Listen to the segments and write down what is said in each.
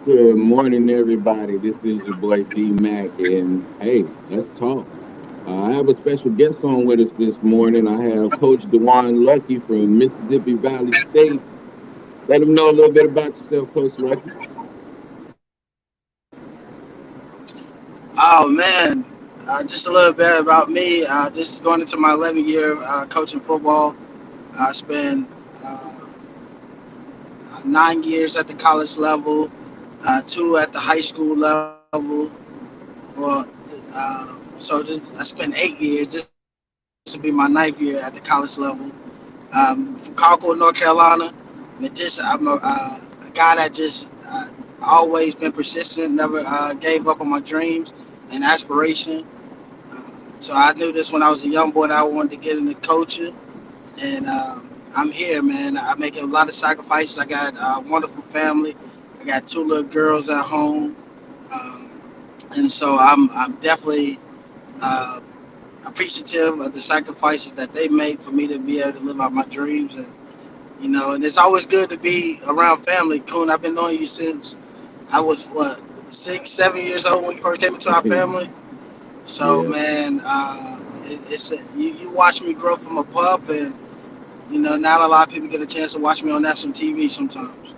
Good morning, everybody. This is your boy D Mack, and hey, let's talk. I have a special guest on with us this morning. I have Coach Dewan Lucky from Mississippi Valley State. Let him know a little bit about yourself, Coach Lucky. Oh man, just a little bit about me. This is going into my 11th year coaching football. I spent 9 years at the college level, two at the high school level. Well, I spent 8 years. This will be my ninth year at the college level. From Concord, North Carolina. And I'm a guy that just always been persistent, never gave up on my dreams and aspiration. So I knew this when I was a young boy that I wanted to get into coaching, and I'm here, man. I'm making a lot of sacrifices. I got a wonderful family. I got two little girls at home, um, and so I'm definitely uh, appreciative of the sacrifices that they make for me to be able to live out my dreams. And it's always good to be around family. Coon, I've been knowing you since I was what 6, 7 years old when you first came into our family. So Yeah, man, you watch me grow from a pup, and not a lot of people get a chance to watch me on national TV sometimes.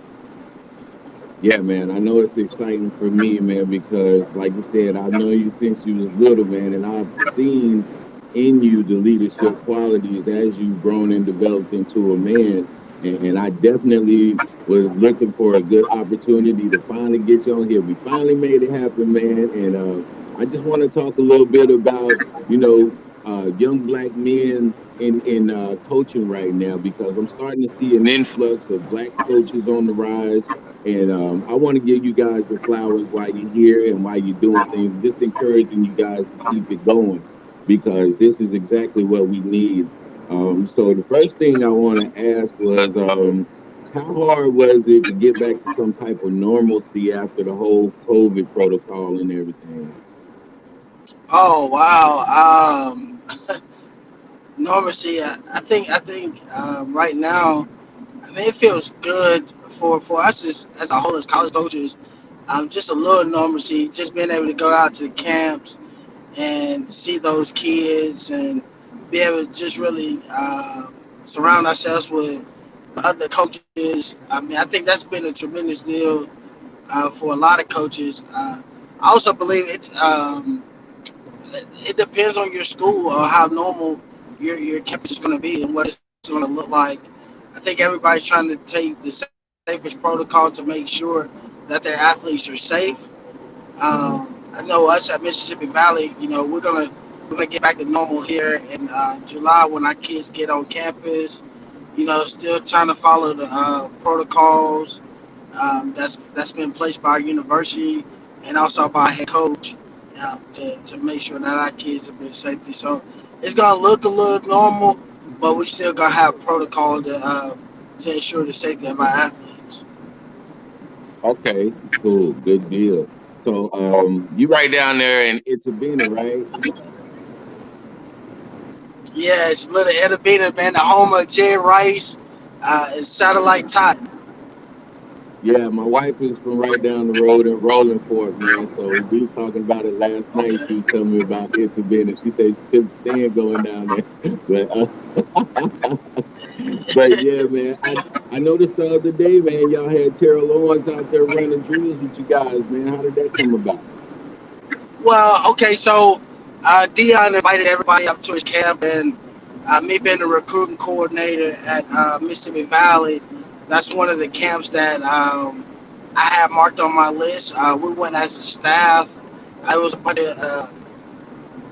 yeah, man. I know it's exciting for me, man, because like you said, I've known you since you was little, man, and I've seen in you the leadership qualities as you've grown and developed into a man. And I definitely was looking for a good opportunity to finally get you on here. We finally made it happen, man. And I just want to talk a little bit about, young black men in coaching right now because I'm starting to see an influx of black coaches on the rise. And I want to give you guys your flowers while you're here and while you're doing things, just encouraging you guys to keep it going because this is exactly what we need. So the first thing I want to ask was, how hard was it to get back to some type of normalcy after the whole COVID protocol and everything? Oh wow. Normalcy. I think right now, I mean, it feels good for us as a whole as college coaches. Just a little normalcy, just being able to go out to the camps and see those kids and be able to just really surround ourselves with other coaches. I mean, I think that's been a tremendous deal for a lot of coaches. I also believe it depends on your school or how normal your campus is going to be and what it's going to look like. I think everybody's trying to take the safest protocol to make sure that their athletes are safe. I know us at Mississippi Valley, we're gonna get back to normal here in July when our kids get on campus. Still trying to follow the protocols that's been placed by our university and also by our head coach to make sure that our kids have been safety. So it's gonna look a little normal, but we still gonna have protocol to ensure the safety of our athletes. Okay, cool, good deal. So you right down there in Itabena, right? Yeah, it's little Edabina, man, the home of Jerry Rice, is satellite top. Yeah, my wife is from right down the road in Rolling Fork, man. So we was talking about it last night. Okay. She was telling me about it to be, and she said she couldn't stand going down there. But but yeah, man. I noticed the other day, man, y'all had Terrell Owens out there running drills with you guys, man. How did that come about? Well, okay, so Dion invited everybody up to his camp, and me being the recruiting coordinator at Mississippi Valley, that's one of the camps that I had marked on my list. We went as a staff. I was a bunch of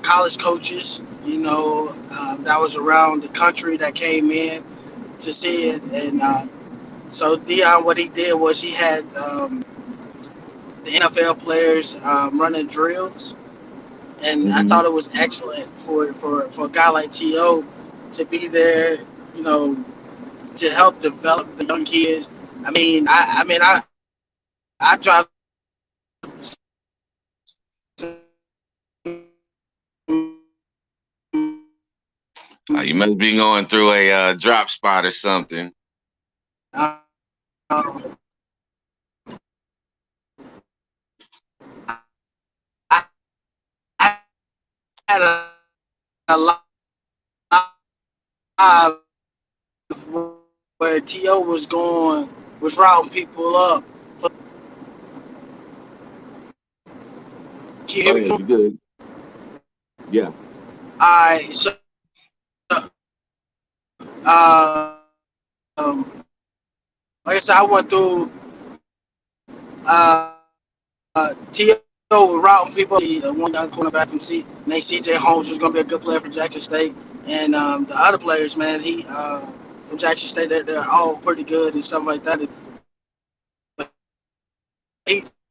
college coaches, that was around the country that came in to see it. And so Dion, what he did was he had the NFL players running drills, and I Hmm. thought it was excellent for a guy like To to be there, you know, to help develop the young kids. I drive 7 miles to get to his camp. You must be going through a drop spot or something. Um, had a live where T.O. was routing people up. Can you Go hear me? ahead. You good? Yeah. Alright, so like I said, I went through T.O. was routing people. The one young cornerback from named C.J. Holmes was going to be a good player for Jackson State, and the other players, man, he from Jackson State, they're all pretty good and stuff like that. But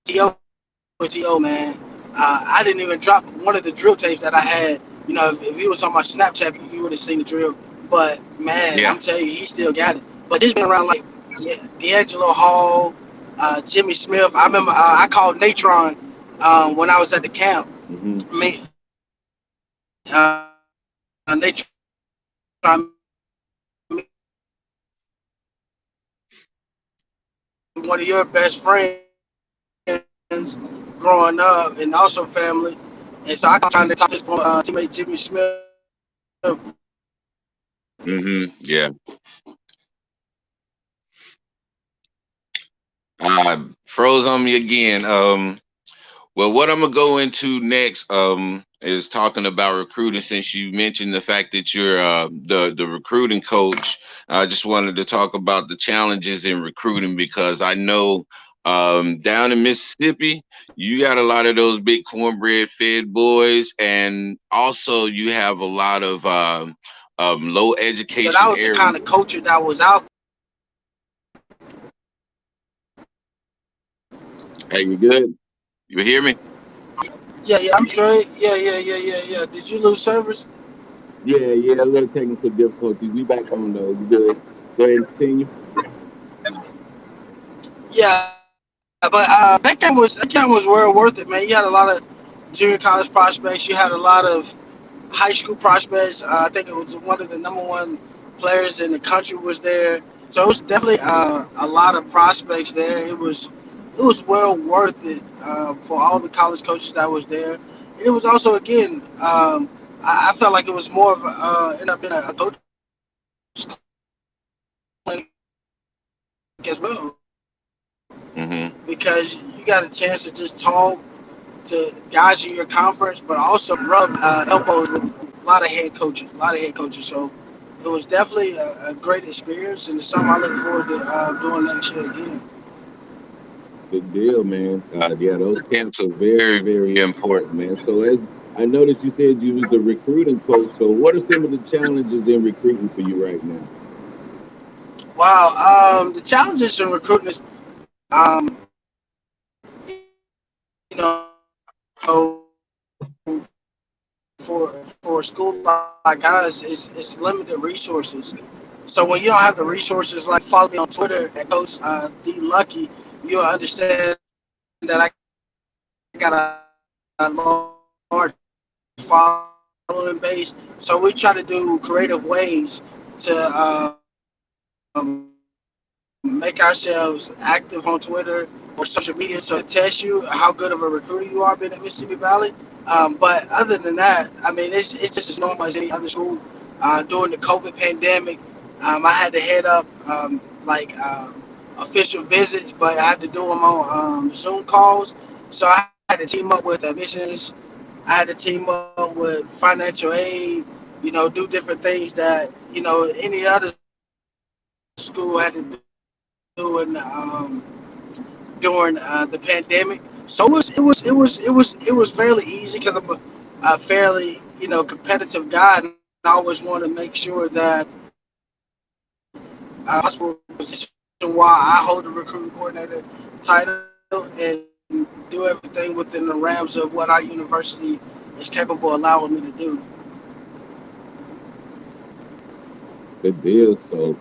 T.O., man, I didn't even drop one of the drill tapes that I had. If you was on my Snapchat, you would have seen the drill. But man, Yeah. I'm telling you, he still got it. But this been around like D'Angelo Hall, Jimmy Smith. I remember I called Natron when I was at the camp. Mm-hmm. I mean, Natron, one of your best friends growing up, and also family. And so I trying to talk to his former teammate Jimmy Smith. Mm-hmm. Yeah. Froze on me again. Well, what I'm gonna go into next is talking about recruiting. Since you mentioned the fact that you're the recruiting coach, I just wanted to talk about the challenges in recruiting because I know down in Mississippi you got a lot of those big cornbread fed boys, and also you have a lot of low So that education was the kind of areas. culture that was out. Hey, you good? You hear me? Yeah, yeah, I'm straight. Yeah. Did you lose service? Yeah, yeah, a little technical difficulties. We back on though. You good? Go ahead and continue. Yeah, but that camp was well worth it, man. You had a lot of junior college prospects. You had a lot of high school prospects. I think it was one of the number one players in the country was there. So it was definitely a lot of prospects there. It was well worth it for all the college coaches that was there. And it was also again, I felt like it was more of ended up being a coach clinic as well Mm-hmm. because you got a chance to just talk to guys in your conference, but also rub elbows with a lot of head coaches. So it was definitely a great experience, and it's something I look forward to doing next year again. Good deal, man. Yeah, those camps are very, very important, man. So as I noticed, you said you was the recruiting coach. So what are some of the challenges in recruiting for you right now? Wow, the challenges in recruiting is, for a school like ours, it's limited resources. So when you don't have the resources, like follow me on Twitter at Coach D Lucky, you'll understand that I got a large following base. So we try to do creative ways to make ourselves active on Twitter or social media, so it can test you how good of a recruiter you are being at Mississippi Valley. But other than that, I mean, it's just as normal as any other school. During the COVID pandemic, I had to head up official visits, but I had to do them on Zoom calls. So I had to team up with admissions. I had to team up with financial aid. Do different things that any other school had to do during the pandemic. So it was fairly easy because I'm a fairly competitive guy, and I always want to make sure that possible position while I hold the recruiting coordinator title and do everything within the realms of what our university is capable of allowing me to do. Good deal. So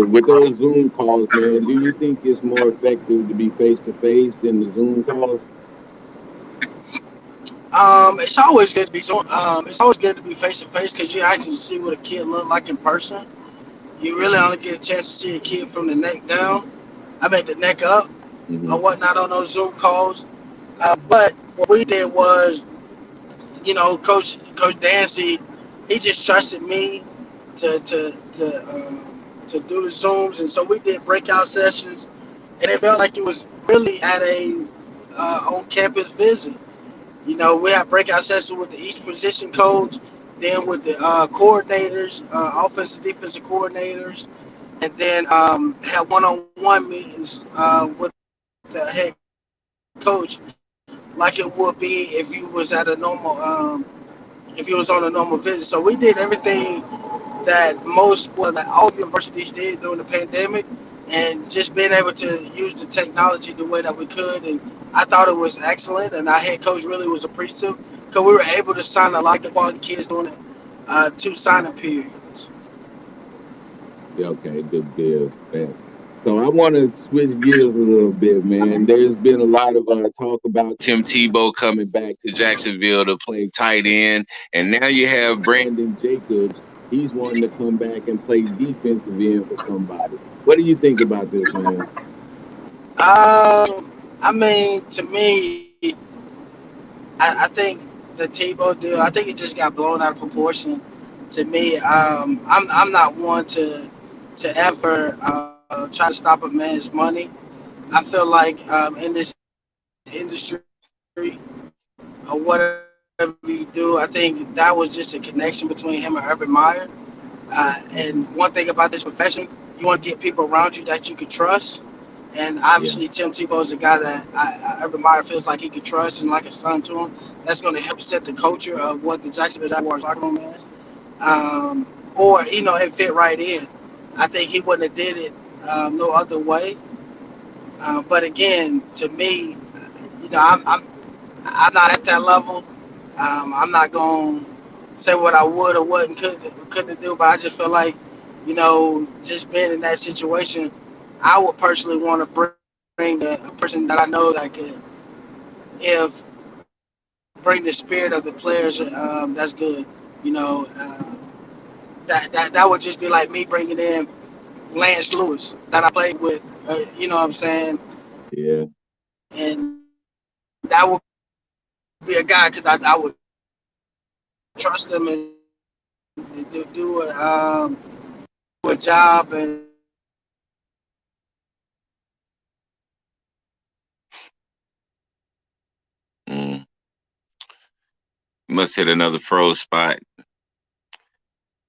with those Zoom calls, man, do you think it's more effective to be face to face than the Zoom calls? It's always good to be it's always good to be face to face because you actually see what a kid look like in person. You really only get a chance to see a kid from the neck down. I mean the neck up Mm-hmm. or whatnot on those Zoom calls. But what we did was Coach Dancy, he just trusted me to do the zooms, and so we did breakout sessions, and it felt like it was really at a on campus visit. We had breakout sessions with each position coach, then with the coordinators, offensive, defensive coordinators, and then had one-on-one meetings with the head coach, like it would be if you was on a normal visit. So we did everything that all universities did during the pandemic, and just being able to use the technology the way that we could. And I thought it was excellent, and our head coach really was appreciative because we were able to sign a lot of quality kids during the two signing periods. Yeah, okay, good deal, man. So I want to switch gears a little bit, man. There's been a lot of talk about Tim Tebow coming back to Jacksonville to play tight end, and now you have Brandon Jacobs. He's wanting to come back and play defensive end for somebody. What do you think about this, man? I mean, to me, I think the Tebow deal, I think it just got blown out of proportion. To me, I'm not one to ever try to stop a man's money. I feel like in this industry or whatever you do, I think that was just a connection between him and Urban Meyer. And one thing about this profession, you want to get people around you that you can trust. And Yeah, obviously, Tim Tebow is a guy that Urban Meyer feels like he could trust and like a son to him. That's going to help set the culture of what the Jacksonville Jaguars locker room is. Or, it fit right in. I think he wouldn't have did it no other way. But again, to me, you know, I'm, I'm I'm not at that level. I'm not going to say what I would or wouldn't couldn't do, but I just feel like, just being in that situation, I would personally want to bring a person that I know that could, if bring the spirit of the players. That's good. You know, that would just be like me bringing in Lance Lewis that I played with. You know what I'm saying? yeah, And that would be a guy because I would trust him and do a job and mm. Must hit another froze spot.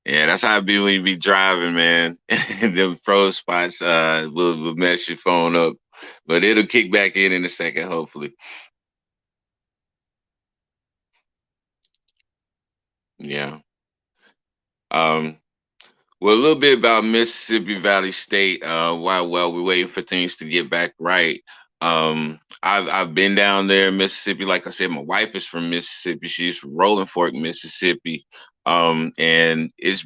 Yeah, that's how it be when you be driving, man. Them froze spots will mess your phone up, but it'll kick back in a second, hopefully. Yeah. Um, well, a little bit about Mississippi Valley State. While we're waiting for things to get back right, I've been down there in Mississippi. Like I said, my wife is from Mississippi. She's from Rolling Fork, Mississippi. And it's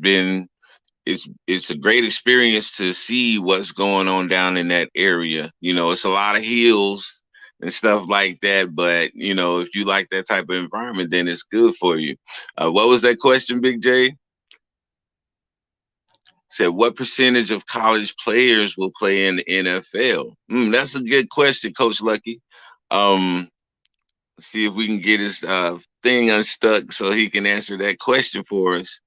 a great experience to see what's going on down in that area. It's a lot of hills and stuff like that, but if you like that type of environment, then it's good for you. What was that question, Big J? Said, what percentage of college players will play in the NFL? That's a good question, Coach Lucky. Um, see if we can get his thing unstuck so he can answer that question for us.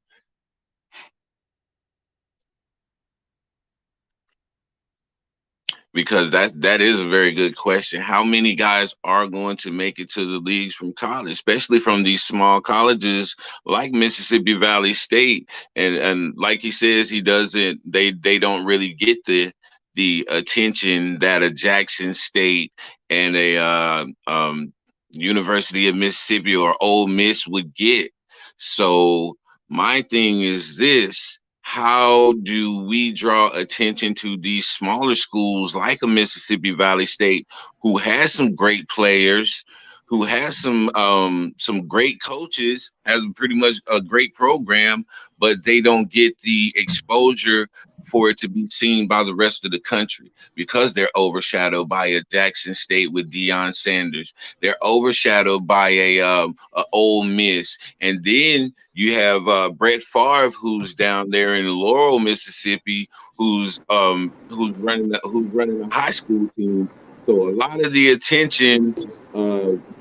Because that is a very good question. How many guys are going to make it to the leagues from college, especially from these small colleges like Mississippi Valley State? And like he says, he doesn't. They don't really get the attention that a Jackson State and a University of Mississippi or Ole Miss would get. So my thing is this: how do we draw attention to these smaller schools like a Mississippi Valley State, who has some great players, who has some great coaches, has pretty much a great program, but they don't get the exposure for it to be seen by the rest of the country because they're overshadowed by a Jackson State with Deion Sanders. They're overshadowed by a Ole Miss, and then you have Brett Favre, who's down there in Laurel, Mississippi, who's running a high school team. So a lot of the attention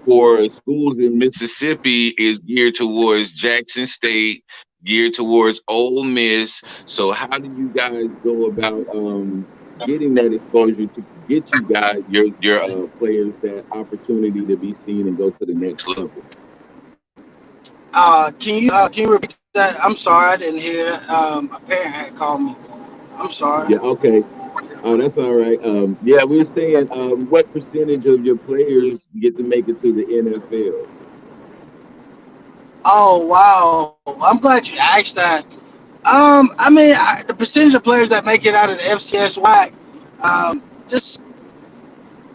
for schools in Mississippi is geared towards Jackson State, geared towards Ole Miss. So how do you guys go about getting that exposure to get you guys your players that opportunity to be seen and go to the next level? Can you repeat that? I'm sorry, I didn't hear. A parent had called me. I'm sorry. Yeah, okay. Oh, that's all right. Yeah, we were saying, what percentage of your players get to make it to the NFL? Oh wow, I'm glad you asked that. The percentage of players that make it out of the FCS WAC, just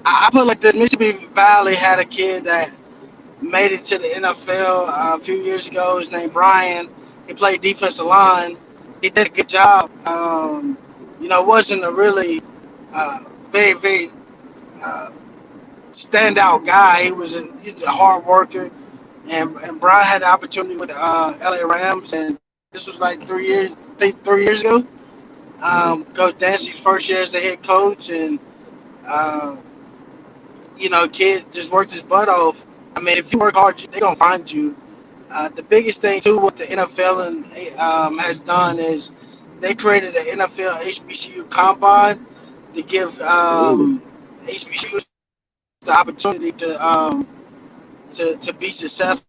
I put it like this: Mississippi Valley had a kid that made it to the NFL a few years ago. His name Brian. He played defensive line. He did a good job. It wasn't a really very uh, standout guy. He's a hard worker, and Brian had the opportunity with LA Rams, and this was like 3 years, I think 3 years ago. Coach Dancy's first year as the head coach, and uh, kid just worked his butt off. I mean, if you work hard, they're gonna find you. The biggest thing too, what the NFL has done is they created an NFL HBCU combine to give Really? HBCUs the opportunity to be successful.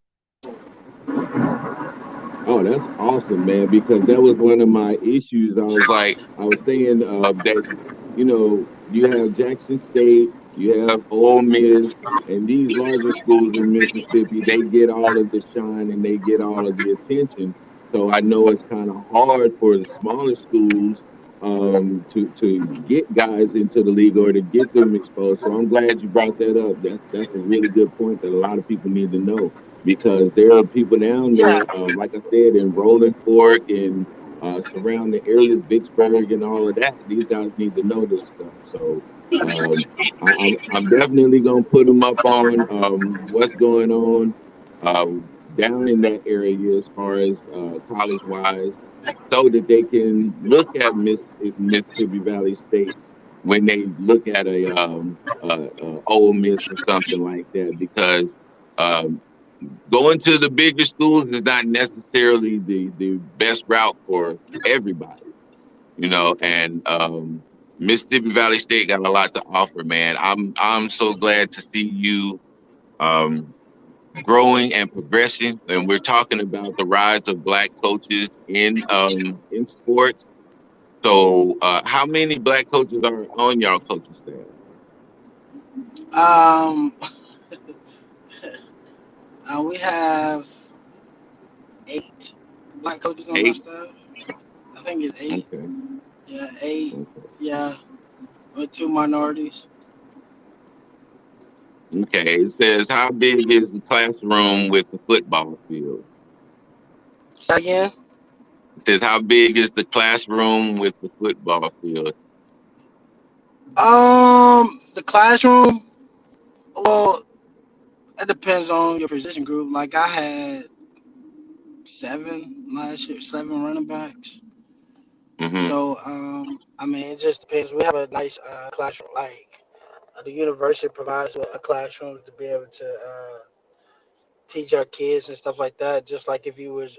Oh, that's awesome, man, because that was one of my issues. I was saying that, you have Jackson State, you have Ole Miss, and these larger schools in Mississippi, they get all of the shine and they get all of the attention. So I know it's kind of hard for the smaller schools to get guys into the league or to get them exposed. So I'm glad you brought that up. That's a really good point that a lot of people need to know because there are people down Yeah, there, like I said, in Rolling Fork and surrounding areas, Vicksburg, and all of that. These guys need to know this stuff. So um, I'm definitely gonna put them up on what's going on uh, down in that area as far as college wise, so that they can look at Mississippi Valley State when they look at a Ole Miss or something like that because. Um, Going to the bigger schools is not necessarily the best route for everybody, and Mississippi Valley State got a lot to offer, man. I'm so glad to see you um, growing and progressing. And we're talking about the rise of black coaches in sports. So, how many black coaches are on y'all coaching staff? um, we have 8 black coaches on our Eight. staff. I think it's 8. Okay. Yeah, 8. Okay. Yeah, with 2 minorities. Okay. It says, how big is the classroom with the football field? Say that again. It says, how big is the classroom with the football field? The classroom. Well, it depends on your position group. Like I had 7 last year, 7 running backs. Hmm. So it just depends. We have a nice classroom. Like the university provides us with a classroom to be able to teach our kids and stuff like that. Just like if you was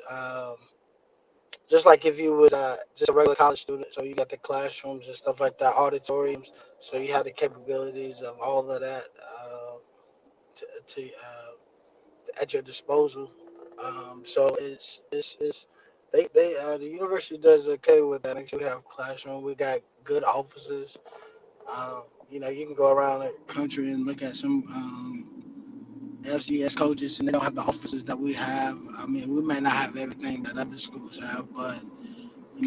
just a regular college student. So you got the classrooms and stuff like that, auditoriums. So you have the capabilities of all of that to at your disposal. So it's the university does okay with that. Make sure we have classroom. We got good offices. You can go around the country and look at some FCS coaches, and they don't have the offices that we have. I mean, we may not have everything that other schools have, but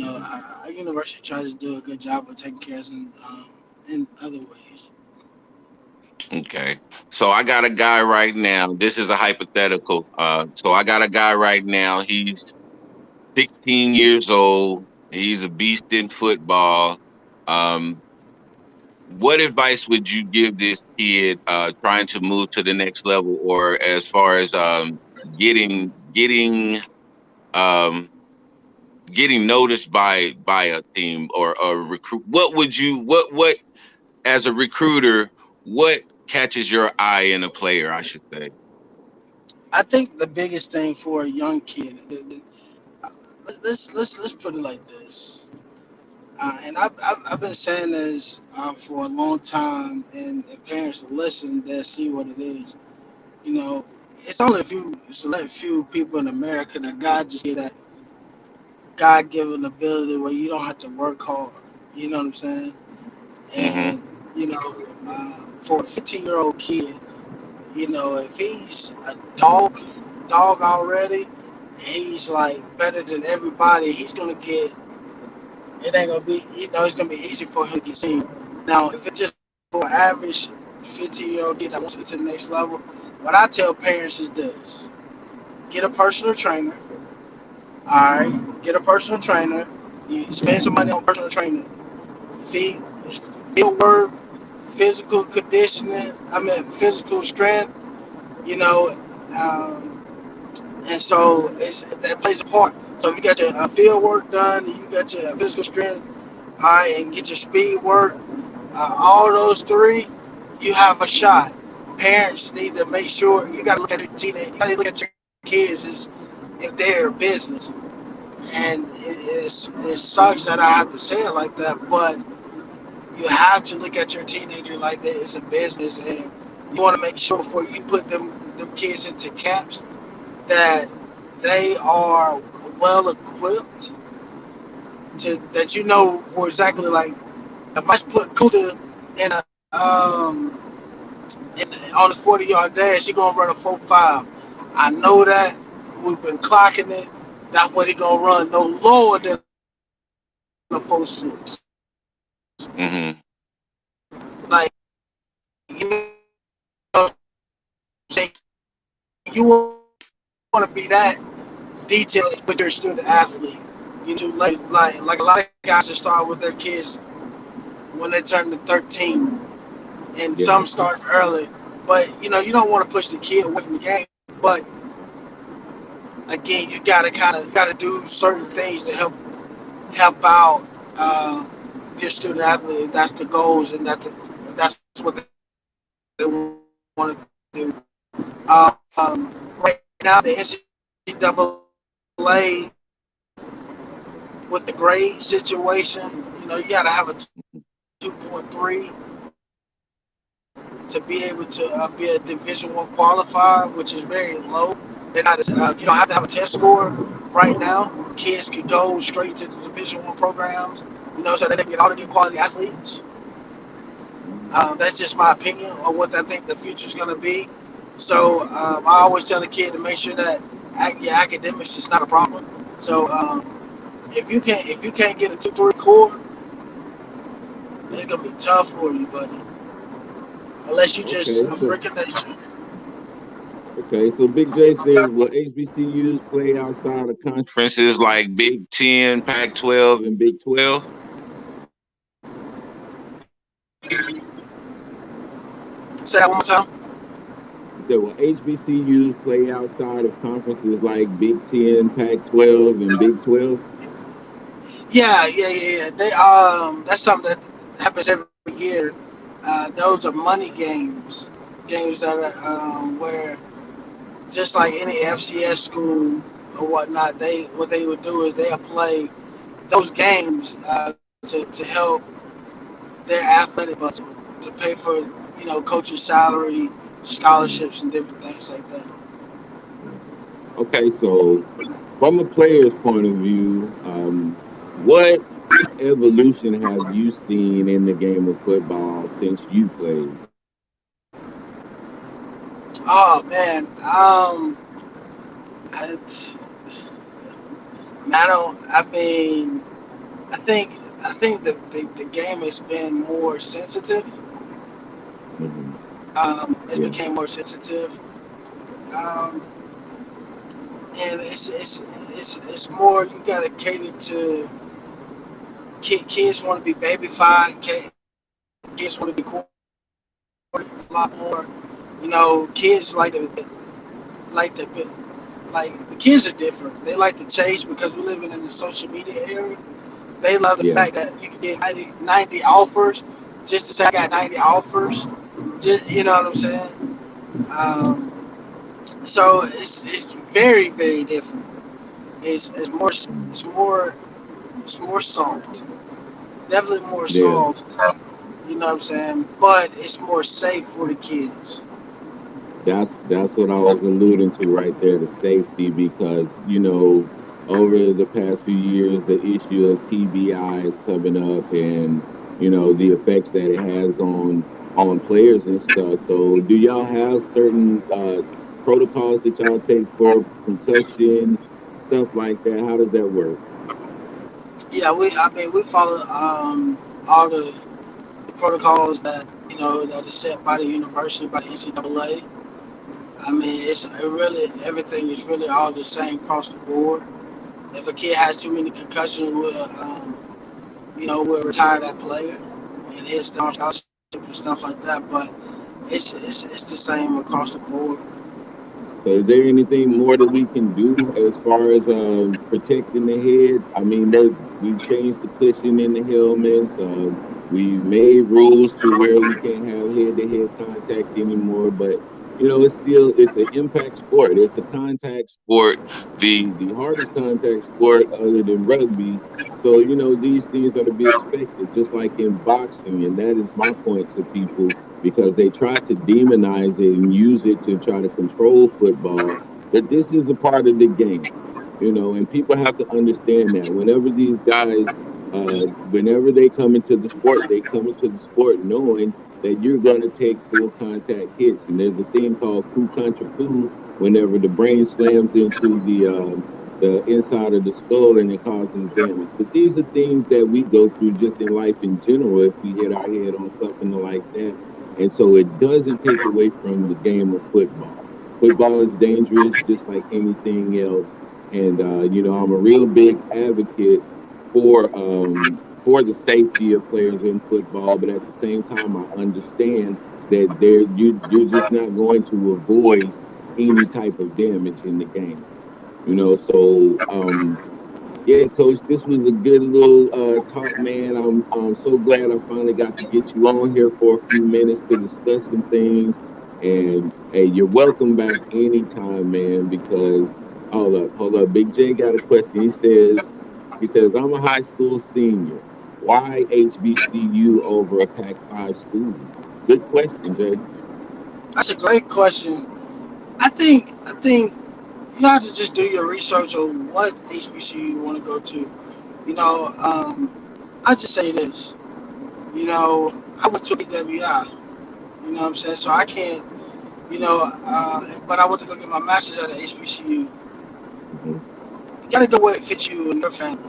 our university tries to do a good job of taking care of us in other ways. Okay. So I got a guy right now. This is a hypothetical. So I got a guy right now. He's 16 years old. He's a beast in football. Um, what advice would you give this kid trying to move to the next level, or as far as getting um, getting noticed by a team or a recruit? What would you what as a recruiter? What catches your eye in a player? I should say. I think the biggest thing for a young kid, let's put it like this. And I've been saying this for a long time, and parents listen, they see what it is. You know, it's only a few select few people in America that God just gave that God given ability where you don't have to work hard. You know what I'm saying? Mm-hmm. And you know, for a 15-year-old kid, you know, if he's a dog already, and he's like better than everybody, he's gonna get. It ain't gonna be, it's gonna be easy for him to get seen. Now, if it's just for an average 15-year-old kid that wants to get to the next level, what I tell parents is this: get a personal trainer. All right, get a personal trainer. You spend some money on personal training. Feed, field work, physical conditioning. I mean, physical strength. You know, um, and so that plays a part. So if you got your field work done, and you got your physical strength, all right, and get your speed work, all those three, you have a shot. Parents need to make sure you got to look at your teenage, you got to look at your kids as if they're a business. And it sucks that I have to say it like that, but you have to look at your teenager like that. It's a business, and you want to make sure before you put them kids into camps that they are well equipped to that for exactly like if I put Kuda in a on a 40-yard dash, he gonna run a 4.5. I know that. We've been clocking it. That's what he gonna run. No lower than a 4.6. Mm-hmm. Like saying, you want to be that detailed with your student athlete. Like a lot of guys that start with their kids when they turn to 13, and Yeah. some start early. But you don't want to push the kid away from the game. But again, you gotta do certain things to help out your student athlete. If that's the goals, and that's what they want to do. Right now, the NCAA with the grade situation, you gotta have a 2.3 to be able to be a Division One qualifier, which is very low. They're not. You don't have to have a test score right now. Kids could go straight to the Division One programs, so that they get all the good quality athletes. That's just my opinion on what I think the future is going to be. So I always tell the kid to make sure that your academics is not a problem. So if you can't get a 2.3 core, it's gonna be tough for you, buddy. Unless you just Okay. a So freaking nature. Big J says, will HBCUs play outside of conferences like Big Ten, Pac-12, and Big 12? Say that one more time. He said, will HBCUs play outside of conferences like Big Ten, Pac-12, and Big 12? Yeah, yeah, yeah, yeah. That's something that happens every year. Those are money games that are where just like any FCS school or whatnot, what they would do is they'll play those games to help their athletic budget to pay for coaches' salary, Mm. scholarships, and different things like that. Okay, so from a player's point of view, what evolution have you seen in the game of football since you played? Oh man, I, I don't. I mean, I think I think the game has been more sensitive. Hmm. It Yeah, became more sensitive, um, and it's more. You got to cater to kids want to be babyfied. Kids want to be courted a lot more. Kids like the like the kids are different. They like to chase because we're living in the social media era. They love the yeah. fact that you can get 90 offers just to say I got 90 offers. Just, you know what I'm saying? Um, So it's very very different. It's more Mm. it's more it's more soft. Definitely more Yeah, soft. You know what I'm saying? But it's more safe for the kids. that's what I was alluding to right there, the safety, because over the past few years, the issue of TBI is coming up, and the effects that it has on players and stuff. So, do y'all have certain protocols that y'all take for concussion stuff like that? How does that work? Yeah, we follow all the protocols that that is set by the university, by the NCAA. I mean, it really everything is really all the same across the board. If a kid has too many concussions, we'll retire that player and he'll stay on scholarship and stuff like that. But it's the same across the board. So is there anything more that we can do as far as protecting the head? I mean, we've changed the cushion in the helmets. We made rules to where we can't have head-to-head contact anymore. But it's an impact sport. It's a contact sport, the hardest contact sport other than rugby. So these things are to be expected, just like in boxing. And that is my point to people, because they try to demonize it and use it to try to control football. But this is a part of the game, and people have to understand that whenever these guys, whenever they come into the sport, they come into the sport knowing that you're going to take full contact hits. And there's a thing called coup contra coup whenever the brain slams into the inside of the skull and it causes damage. But these are things that we go through just in life in general if we hit our head on something like that, and so it doesn't take away from the game of football. Football is dangerous just like anything else. And I'm a real big advocate for the safety of players in football, but at the same time I understand that you're just not going to avoid any type of damage in the game. So yeah, Coach, this was a good little talk, man. I'm so glad I finally got to get you on here for a few minutes to discuss some things. And hey, you're welcome back anytime, man. Because hold up, Big J got a question. He says, I'm a high school senior. Why HBCU over a Pac 5 school? Good question, Jay. That's a great question. I think you have to just do your research on what HBCU you want to go to. You know, I just say this. I went to PWI. You know what I'm saying? So I can't. But I went to go get my master's at a HBCU. Hmm. You gotta go where it fits you and your family.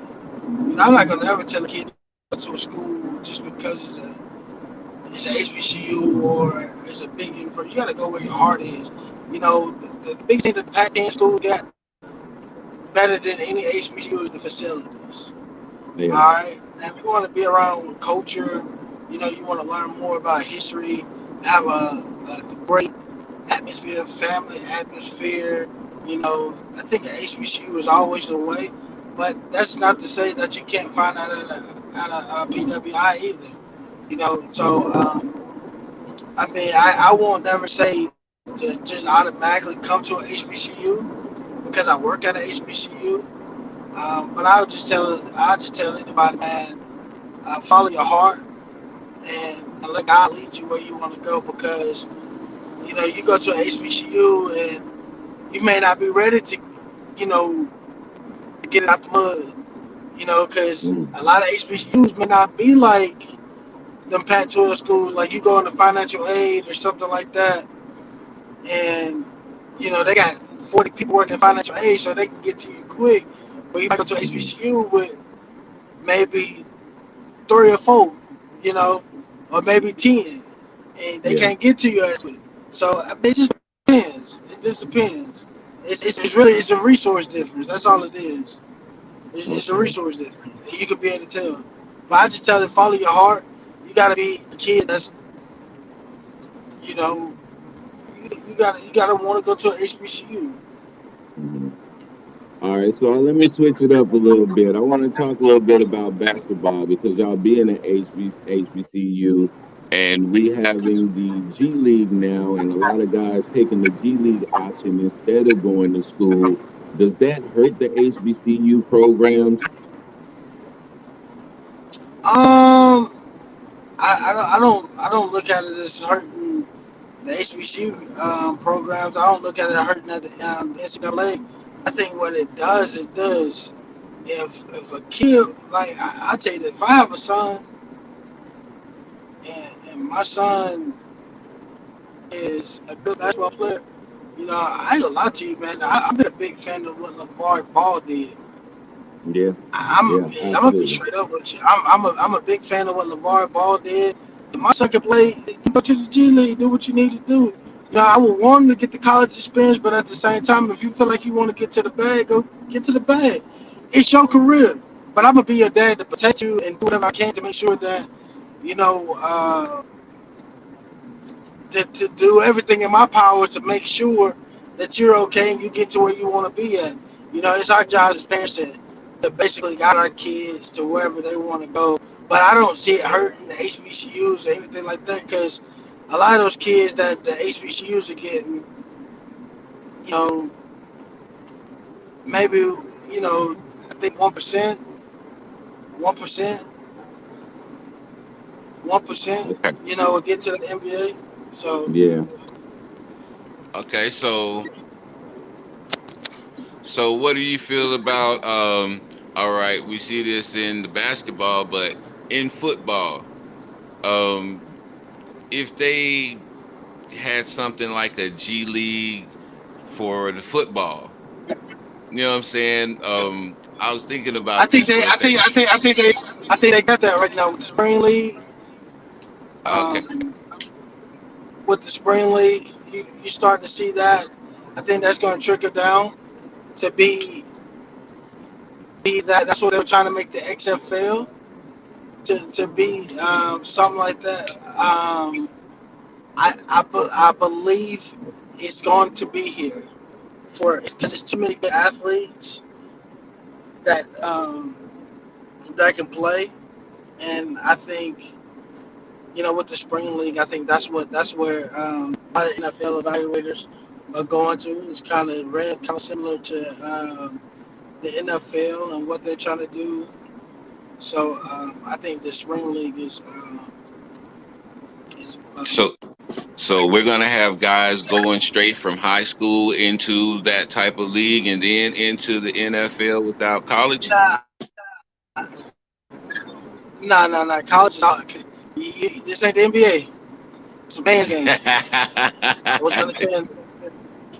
I'm not gonna ever tell a kid to go to a school just because it's an HBCU or it's a big university. You gotta go where your heart is. The biggest thing that the Pac-10 school got better than any HBCU is the facilities. All Yeah, right. Now, if you want to be around culture, you want to learn more about history, have a great atmosphere, family atmosphere. I think an HBCU is always the way, but that's not to say that you can't find that at a PWI either. right. I mean, I won't never say to just automatically come to an HBCU because I work at an HBCU. But I'll just tell anybody, man, follow your heart and let God lead you where you want to go, because you go to an HBCU and you may not be ready to you know get it out the mud. Because Mm, a lot of HBCUs may not be like them Pac-12 schools. Like you go into financial aid or something like that, and they got 40 people working in financial aid, so they can get to you quick. But you might go to mhm. HBCU with maybe 3 or 4, you know, or maybe 10, and they Yeah. can't get to you as quick. So I mean, it just depends. It just depends. It's really it's a resource difference. That's all it is. It's a Okay. resource difference, and you can be able to tell. But I just tell them follow your heart. You gotta be a kid that's you know you gotta want to go to an HBCU. Hmm. All right, so let me switch it up a little bit. I want to talk a little bit about basketball because y'all being an HBCU. And we having the G League now, and a lot of guys taking the G League option instead of going to school. Does that hurt the HBCU programs? Um, I don't look at it as hurting the HBCU programs. I don't look at it hurting at the NCAA. I think what it does, it does. If a kid, like I tell you that, if I have a son and my son is a good basketball player, I ain't gonna lie to you, man. I've been a big fan of what LeVar Ball did. Yeah, I'm yeah, I'm gonna be absolutely. straight up with you. I'm a big fan of what LeVar Ball did. If my son can play, you go to the G League, do what you need to do. I would want him to get the college experience, but at the same time, if you feel like you want to get to the bag, go get to the bag. It's your career. But I'm gonna be your dad to protect you and do whatever I can to make sure that you know to do everything in my power to make sure that you're okay and you get to where you want to be at. It's our job as parents to basically guide our kids to wherever they want to go. But I don't see it hurting the HBCUs or anything like that because a lot of those kids that the HBCUs are getting, you know, maybe, I think 1%, 1%, 1%, Okay. will get to the NBA. So, Yeah. Okay, so what do you feel about all right, we see this in the basketball, but in football, um if they had something like a G League for the football, you know what I'm saying? I was thinking I about think this they, for a I think, second. I think, I think they got that right now with the spring league. Okay. Um, with the spring league, you starting to see that. I think that's going to trickle down to be that. That's what they were trying to make the XFL to be something like that. I believe it's going to be here for because there's too many good athletes that that can play, and I think with the spring league, I think that's where a lot of NFL evaluators are going to. It's kind of red, kind of similar to the NFL and what they're trying to do. So I think the spring league is So so we're gonna have guys going straight from high school into that type of league and then into the NFL without college? nah, nah. College is out. This ain't the NBA. It's a man's game. I was understanding.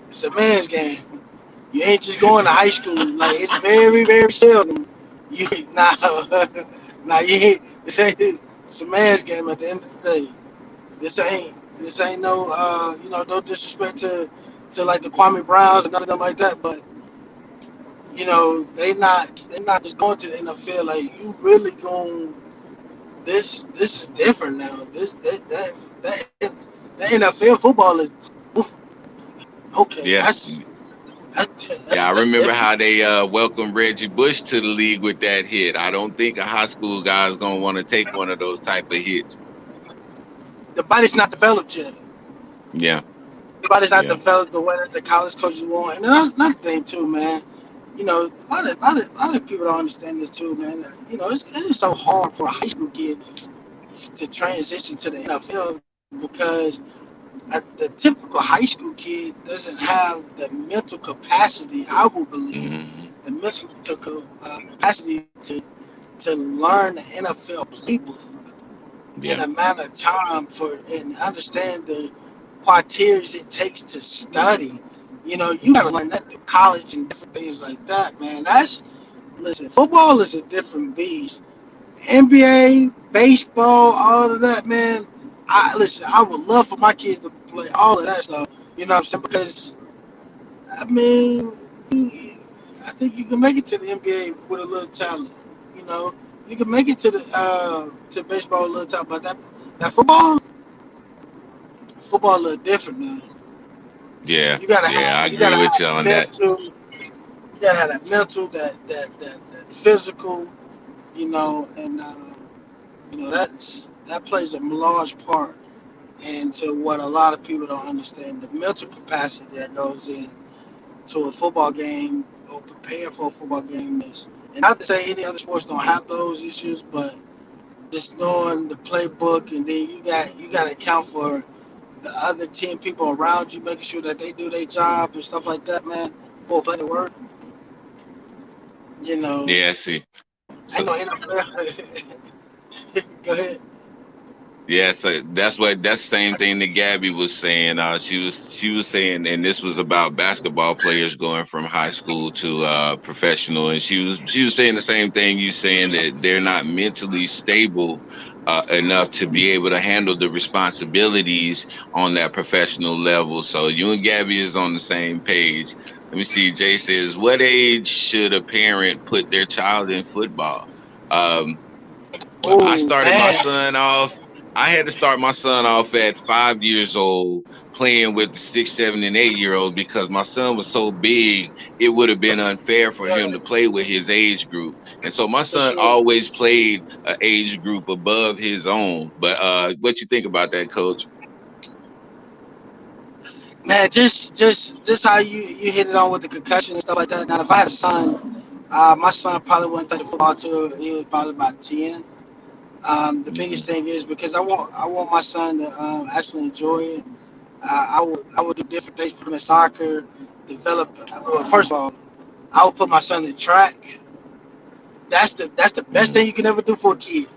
It's a man's game. You ain't just going to high school. Like it's very, very seldom. You nah, nah. You ain't. This ain't. It's a man's game at the end of the day. This ain't no. No disrespect to like the Kwame Browns and none of them like that. But they not just going to the NFL. Like you really going. This is different now. That the NFL football is okay. Yeah. Yeah, I That's remember different. how they welcomed Reggie Bush to the league with that hit. I don't think a high school guy is gonna want to take one of those type of hits. The body's not developed yet. Yeah, The body's not yeah. developed the way that the college coaches want. And another thing too, man. A lot of people don't understand this too, man. It is so hard for a high school kid to transition to the NFL because the typical high school kid doesn't have the mental capacity, I will believe, Hmm. the mental capacity to learn the NFL playbook in Yeah, a amount of time and understand the criteria it takes to study. You got to learn that through college and different things like that, man. Listen, football is a different beast. NBA, baseball, all of that, man. Listen. I would love for my kids to play all of that stuff. You know what I'm saying? Because I mean, I think you can make it to the NBA with a little talent. You know, you can make it to baseball with a little talent, but that football a little different, man. yeah, You gotta yeah. I have you agree gotta with have you that on that. mental. You gotta have that mental, that physical. And that's that plays a large part into what a lot of people don't understand. The mental capacity that goes in to a football game or prepare for a football game is. And not to say any other sports don't have those issues, but just knowing the playbook, and then you got to account for the other 10 people around you, making sure that they do their job and stuff like that, man. For play to work, you know, Yeah, see. I So know NFL. Go ahead. yeah, so that's the same thing that Gabby was saying. She was saying, and this was about basketball players going from high school to professional, and she was saying the same thing you saying, that they're not mentally stable enough to be able to handle the responsibilities on that professional level. So you and Gabby is on the same page. Let me see. Jay says, "What age should a parent put their child in football?" Um, well, I Oh started my man, son off. I had to start my son off at 5 years old playing with the 6, 7, and 8 year olds because my son was so big, it would have been unfair for him to right, play with his age group. And so my for son sure. always played an age group above his own. But what you think about that, Coach? Man, just how you hit it on with the concussion and stuff like that. Now, if I had a son, my son probably wouldn't play the football till he was probably about 10. The Hmm. biggest thing is because I want my son to actually enjoy it. I would do different things, put him in soccer, develop. Well, first of all, I would put my son in track. That's the best Hmm. thing you can ever do for a kid.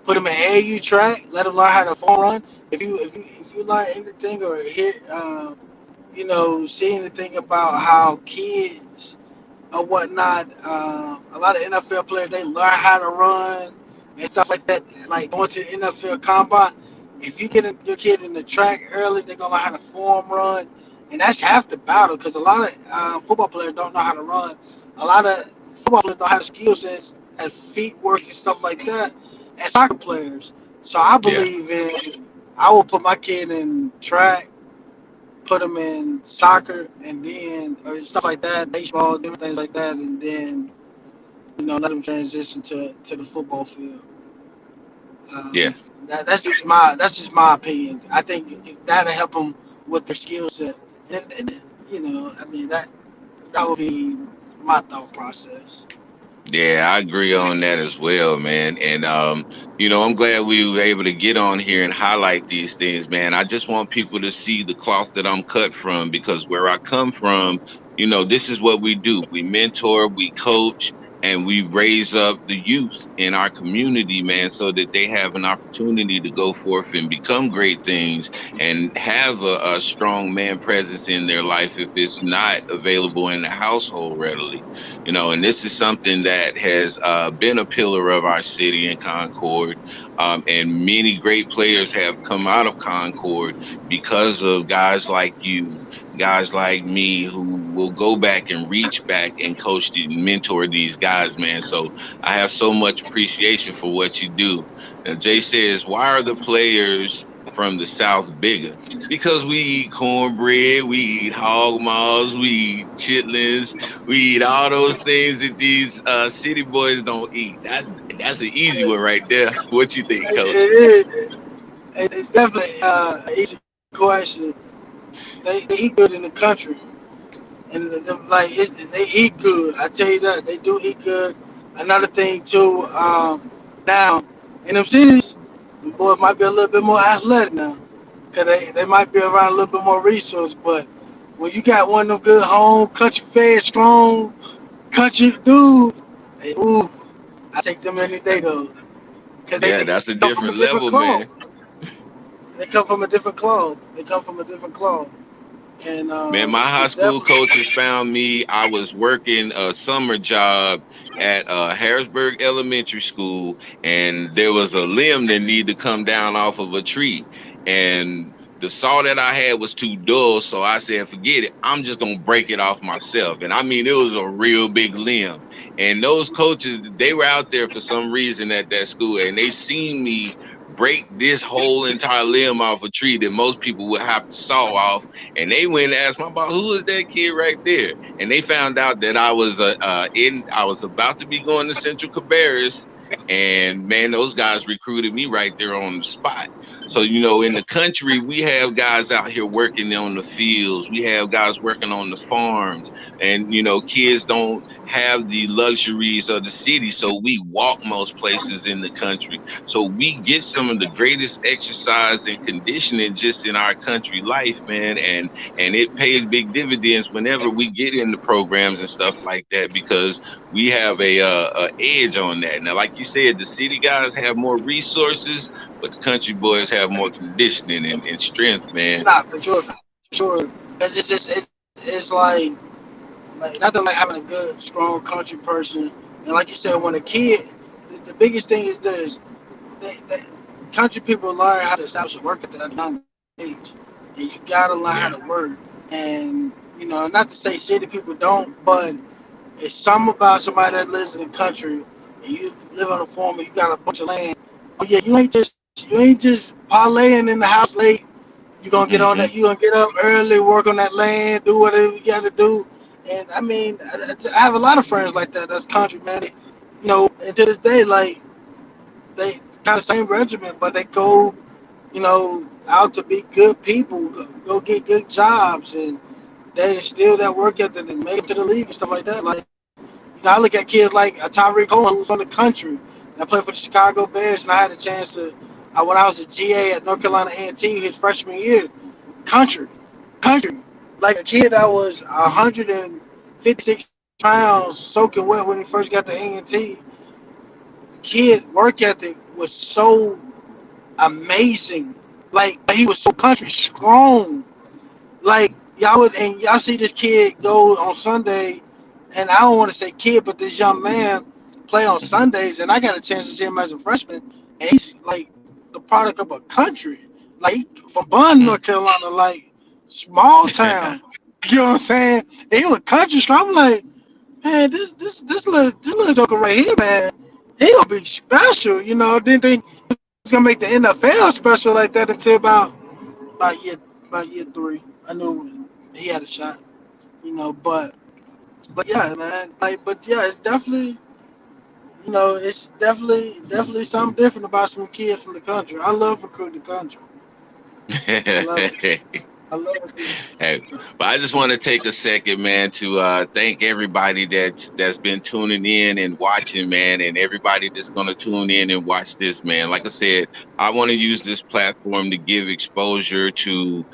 Put him in AAU track. Let him learn how to form run. If you learn anything or hear see anything about how kids or whatnot. A lot of NFL players they learn how to run and stuff like that. Like going to the NFL combine. If you get your kid in the track early, they're gonna learn how to form run, and that's half the battle. Because a lot of football players don't know how to run. A lot of football players don't have the skill sets and feet work and stuff like that as soccer players. So I Yeah, believe in. I will put my kid in track, put them in soccer, and then or stuff like that, baseball, different things like that, and then let them transition to the football field. yeah. That's just my opinion. I think that'll help them with their skill set, and I mean that would be my thought process. Yeah, I agree on that as well, man. And I'm glad we were able to get on here and highlight these things, man. I just want people to see the cloth that I'm cut from, because where I come from, this is what we do. We mentor, we coach, and we raise up the youth in our community, man, so that they have an opportunity to go forth and become great things and have a strong man presence in their life if it's not available in the household readily. And this is something that has been a pillar of our city in Concord. And many great players have come out of Concord because of guys like you, guys like me, who will go back and reach back and coach and mentor these guys, man. So I have so much appreciation for what you do. Now, Jay says, why are the players from the South bigger? Because we eat cornbread, we eat hog maws, we eat chitlins, we eat all those things that these city boys don't eat. That's an easy one right there. What you think, Coach? It is. It's definitely an easy question. They eat good in the country, and they eat good. I tell you that they do eat good. Another thing too. Now in them cities, the boys might be a little bit more athletic now, cause they might be around a little bit more resource. But when you got one of them good home country fed strong country dudes, ooh, I take them any day though, cause they Yeah, that's a come from a different different level, cloth. man. They come from a different cloth. They come from a different cloth, and Man, my high it's school definitely. coaches found me. I was working a summer job at Harrisburg Elementary School, and there was a limb that needed to come down off of a tree. And the saw that I had was too dull, so I said, forget it. I'm just gonna break it off myself. And I mean, it was a real big limb. And those coaches, they were out there for some reason at that school, and they seen me break this whole entire limb off a tree that most people would have to saw off, and they went and asked my boss, "Who is that kid right there?" And they found out that I was I was about to be going to Central Cabarrus, And man, those guys recruited me right there on the spot. So, in the country, we have guys out here working on the fields. We have guys working on the farms. And, kids don't have the luxuries of the city. So we walk most places in the country. So we get some of the greatest exercise and conditioning just in our country life, man. And it pays big dividends whenever we get into programs and stuff like that, because we have a edge on that. Now, like you said, the city guys have more resources, but the country boys have more conditioning and strength, man. Not for sure, for sure. Cause it's just it's like nothing like having a good, strong country person. And like you said, when a kid, the biggest thing is this: they country people learn how to establish a work ethic at a young age, and you gotta learn how Yeah. to work. And not to say city people don't, but it's something about somebody that lives in the country and you live on a farm and you got a bunch of land. Oh yeah, you ain't just parlaying in the house late. You're gonna get on Hmm. that. You're gonna get up early, work on that land, do whatever you got to do. And I mean, I have a lot of friends like that. That's country, man. And to this day, like they kind of same regiment, but they go, out to be good people, go get good jobs, and they instill that work ethic and make it to the league and stuff like that. Like, I look at kids like Tyreek Cohen, who's from the country, that played for the Chicago Bears, and I had a chance to, when I was a GA at North Carolina A&T his freshman year, country, country, like a kid that was 156 pounds, soaking wet when he first got to A&T. The kid work ethic was so amazing. Like he was so country strong. Like y'all see this kid go on Sunday, and I don't want to say kid, but this young man play on Sundays, and I got a chance to see him as a freshman, and he's like the product of a country, like from Bun, North Carolina, like small town. You know what I'm saying? And he was country strong. I'm like, man, this little joker right here, man, he gonna be special. Didn't think he was gonna make the NFL special like that until about year about year three. I knew he had a shot, but yeah, man. Like, but yeah, it's definitely something different about some kids from the country. I love recruiting the country. I love it. I love recruiting Hey, the country. but I just want to take a second, man, to thank everybody that's been tuning in and watching, man, and everybody that's gonna tune in and watch this, man. Like I said, I want to use this platform to give exposure to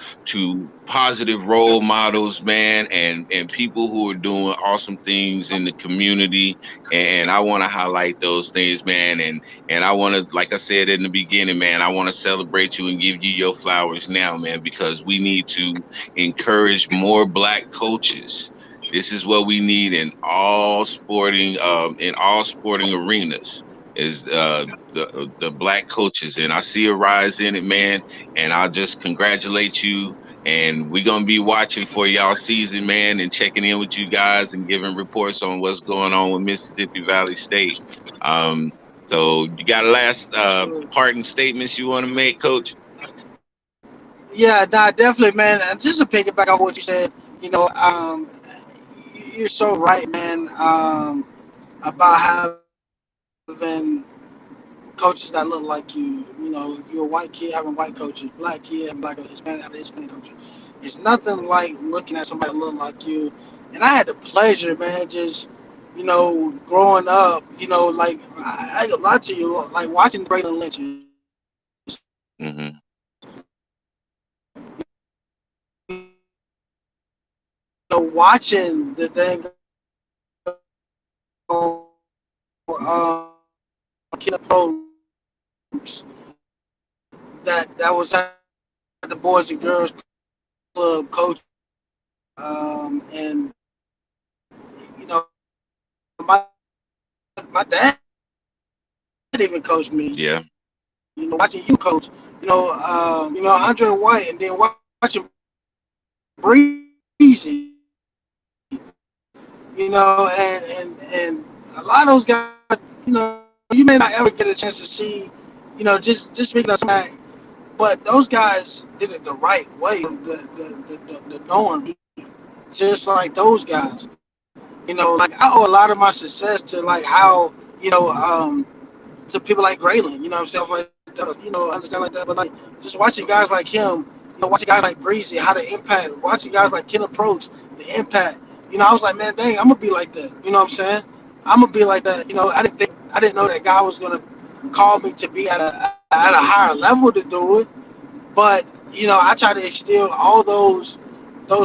positive role models, man, and people who are doing awesome things in the community. And I want to highlight those things, man. And I want to, like I said in the beginning, man, I want to celebrate you and give you your flowers now, man, because we need to encourage more black coaches. This is what we need in all sporting arenas, is the black coaches, and I see a rise in it, man. And I'll just congratulate you. And we're gonna be watching for y'all season, man, and checking in with you guys and giving reports on what's going on with Mississippi Valley State. Um, so you got a last Absolutely. parting statements you want to make, Coach? Yeah, nah, definitely, man. And just to piggyback off what you said, you're so right, man. About having coaches that look like you. If you're a white kid having white coaches, black kid having black coaches, Hispanic having Hispanic coaches. It's nothing like looking at somebody that look like you. And I had the pleasure, man, just growing up, like I got a lot to you, like watching Braden Lynch's, Hmm. watching the thing Kid Approach that was at the Boys and Girls Club coach, and my dad even coached me. Yeah. Watching you coach, Andre White, and then watching Breezy, and a lot of those guys, you may not ever get a chance to see, just speaking of Mack, but those guys did it the right way, the norm, just like those guys. Like I owe a lot of my success to like how, to people like Graylin, stuff like that, understand like that. But like just watching guys like him, watching guys like Breezy, how the impact, watching guys like Ken Approach, the impact. I was like, man, dang, I'm gonna be like that. You know what I'm saying? I'm gonna be like that. I didn't know that God was gonna call me to be at a higher level to do it. But I try to instill all those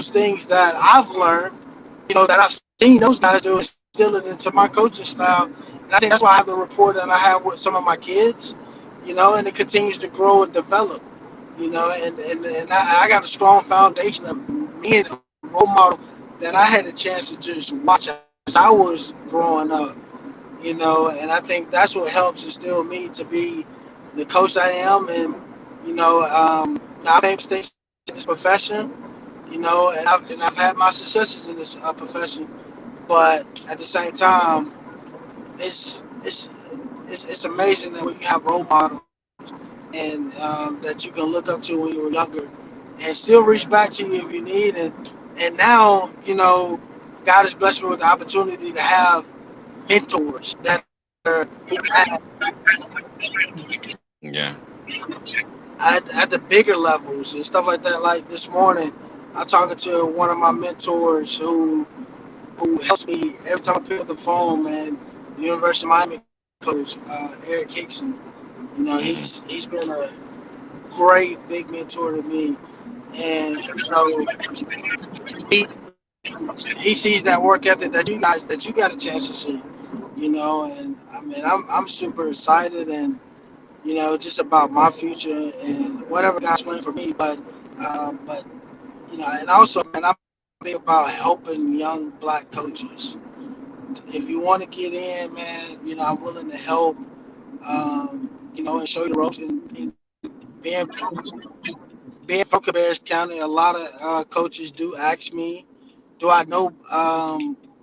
things that I've learned, that I've seen those guys do, and instill it into my coaching style. And I think that's why I have the rapport that I have with some of my kids, and it continues to grow and develop, and I got a strong foundation of me and a role model that I had a chance to just watch as I was growing up, and I think that's what helps instill me to be the coach I am. And I made mistakes in this profession, and I've had my successes in this profession, but at the same time, it's it's it's amazing that when you have role models and that you can look up to when you were younger, and still reach back to you if you need. And now, God has blessed me with the opportunity to have mentors that are Yeah. at the bigger levels and stuff like that. Like this morning, I'm talking to one of my mentors who helps me every time I pick up the phone, man. The University of Miami coach, Eric Hickson. Hmm. He's been a great big mentor to me, and so he he sees that work ethic that you got a chance to see, and I mean I'm super excited, and just about my future and whatever God's planned for me. But and also, man, I'm big about helping young black coaches. If you want to get in, man, I'm willing to help. And show you the ropes. And being being from Cabarrus County, a lot of coaches do ask me, do I know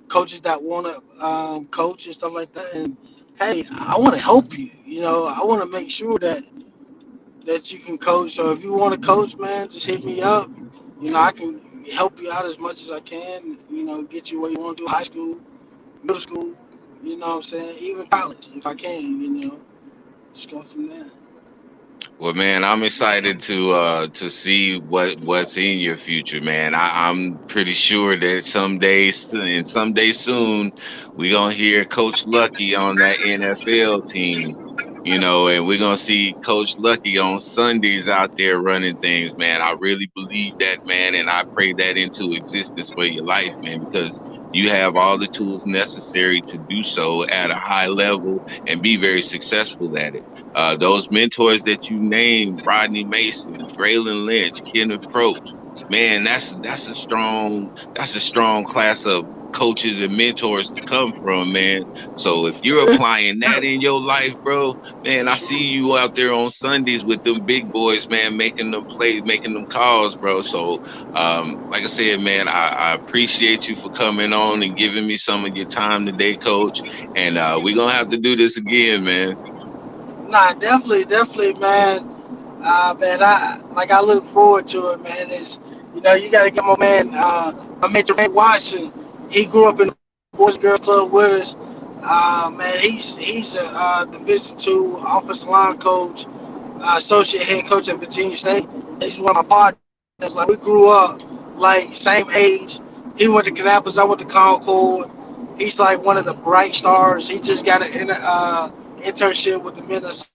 coaches that want to coach and stuff like that? And hey, I want to help you. I want to make sure that you can coach. So if you want to coach, man, just hit me up. I can help you out as much as I can. Get you where you want to do, high school, middle school. You know what I'm saying? Even college, if I can. Just go from there. Well, man, I'm excited to see what's in your future, man. I'm pretty sure that someday soon, we gonna hear Coach Lucky on that NFL team, and we're gonna see Coach Lucky on Sundays out there running things, man. I really believe that, man, and I pray that into existence for your life, man, because you have all the tools necessary to do so at a high level and be very successful at it. Those mentors that you named, Rodney Mason, Braylon Lynch, Kenneth Probst, man, that's a strong class of coaches and mentors to come from, man. So if you're applying that in your life, bro, man, I see you out there on Sundays with them big boys, man, making them plays, making them calls, bro. So, like I said, man, I appreciate you for coming on and giving me some of your time today, Coach. And we're gonna have to do this again, man. Nah, definitely, man. Man, I look forward to it, man. It's you got to get my man Jermaine Watson. He grew up in the Boys Girl Club with us. Man, he's a Division II offensive line coach, associate head coach at Virginia State. He's one of my partners. Like we grew up like same age. He went to Kannapolis, I went to Concord. He's like one of the bright stars. He just got an internship with the Minnesota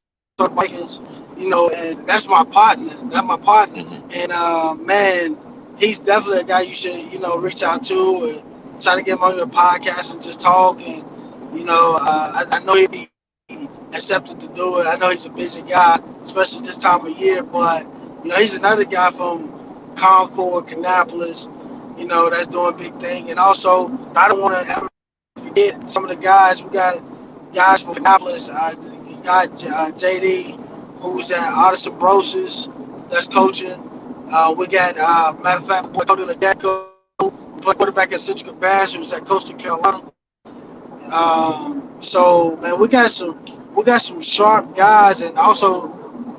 Vikings, and that's my partner. That's my partner. Hmm. And man, he's definitely a guy you should, reach out to and try to get him on your podcast and just talk. And I know he'd be accepted to do it. I know he's a busy guy, especially this time of year. But he's another guy from Concord, Kannapolis, that's doing big thing. And also, I don't want to ever forget some of the guys. We got guys from Kannapolis. You got JD, who's at Addison Broses, that's coaching. We got, matter of fact, boy Cody Ledeco, who played quarterback at Central Cabarrus, who's at Coastal Carolina. So man, we got some sharp guys, and also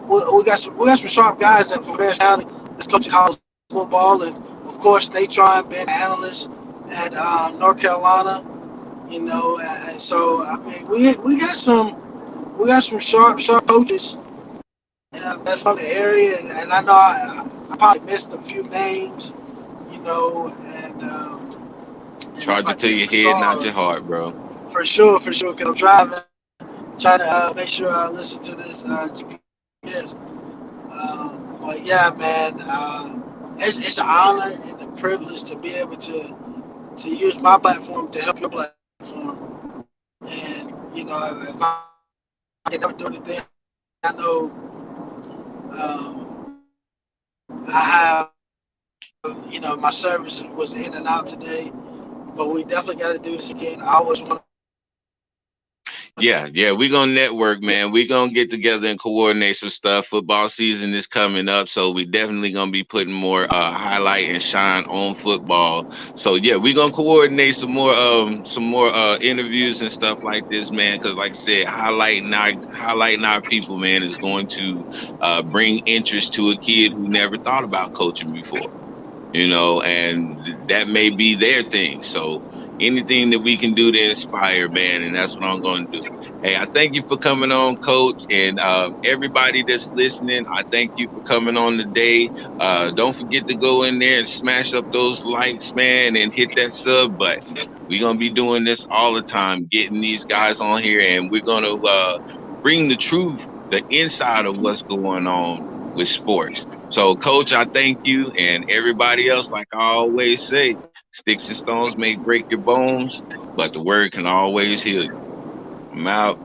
we got some sharp guys at from Cabarrus County that's coaching college football, and of course Natron being an analyst at North Carolina. And so I mean we got we got some sharp coaches that's from the area, and I know I probably missed a few names, you know, and if Charge I it to did, your I'm head, not sorry. your heart, bro. For sure, because I'm driving, trying to make sure I listen to this GPS. But yeah, man, it's an honor and a privilege to be able to use my platform to help your platform. And you know, if I can ever do anything, I know I have, my service was in and out today, but we definitely got to do this again. I always want to do this again. Yeah, we're gonna network, man. We're gonna get together and coordinate some stuff. Football season is coming up, so we definitely gonna be putting more highlight and shine on football. So yeah, we're gonna coordinate some more interviews and stuff like this, man. Because like I said, highlighting our people, man, is going to bring interest to a kid who never thought about coaching before, and that may be their thing. So anything that we can do to inspire, man, and that's what I'm going to do. Hey, I thank you for coming on, Coach, and everybody that's listening. I thank you for coming on today. Don't forget to go in there and smash up those likes, man, and hit that sub button. We're gonna be doing this all the time, getting these guys on here, and we're gonna bring the truth, the inside of what's going on with sports. So, Coach, I thank you, and everybody else, like I always say, sticks and stones may break your bones, but the word can always heal you. I'm out.